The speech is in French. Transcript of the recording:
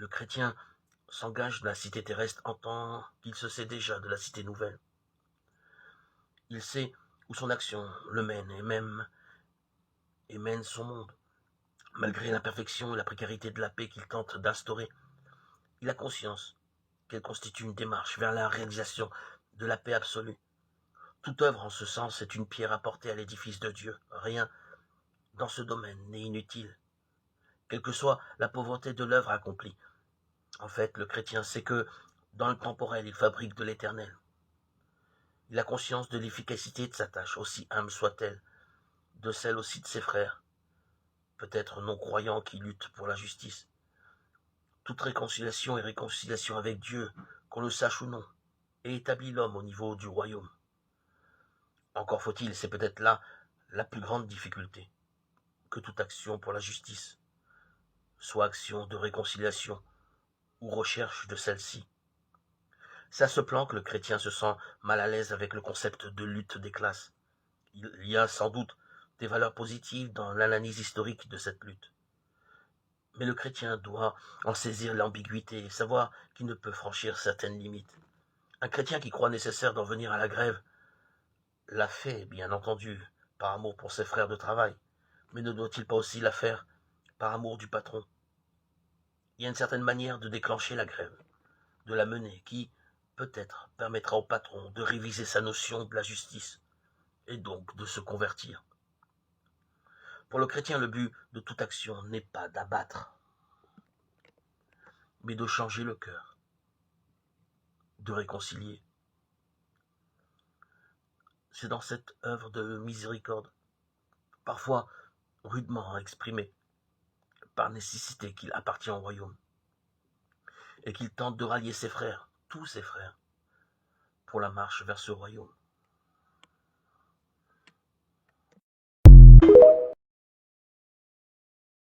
Le chrétien s'engage de la cité terrestre en tant qu'il se sait déjà de la cité nouvelle. Il sait où son action le mène et mène son monde. Malgré l'imperfection et la précarité de la paix qu'il tente d'instaurer, il a conscience qu'elle constitue une démarche vers la réalisation de la paix absolue. Toute œuvre en ce sens est une pierre apportée à l'édifice de Dieu. Rien dans ce domaine n'est inutile, quelle que soit la pauvreté de l'œuvre accomplie. En fait, le chrétien sait que, dans le temporel, il fabrique de l'éternel. Il a conscience de l'efficacité de sa tâche, aussi humble soit-elle, de celle aussi de ses frères, peut-être non-croyants qui luttent pour la justice. Toute réconciliation est réconciliation avec Dieu, qu'on le sache ou non, et établit l'homme au niveau du royaume. Encore faut-il, c'est peut-être là la plus grande difficulté, que toute action pour la justice, soit action de réconciliation ou recherche de celle-ci. C'est à ce plan que le chrétien se sent mal à l'aise avec le concept de lutte des classes. Il y a sans doute des valeurs positives dans l'analyse historique de cette lutte. Mais le chrétien doit en saisir l'ambiguïté et savoir qu'il ne peut franchir certaines limites. Un chrétien qui croit nécessaire d'en venir à la grève l'a fait, bien entendu, par amour pour ses frères de travail, mais ne doit-il pas aussi la faire par amour du patron? Il y a une certaine manière de déclencher la grève, de la mener, qui, peut-être, permettra au patron de réviser sa notion de la justice, et donc de se convertir. Pour le chrétien, le but de toute action n'est pas d'abattre, mais de changer le cœur, de réconcilier. C'est dans cette œuvre de miséricorde, parfois rudement exprimée, par nécessité qu'il appartient au royaume, et qu'il tente de rallier ses frères, tous ses frères, pour la marche vers ce royaume.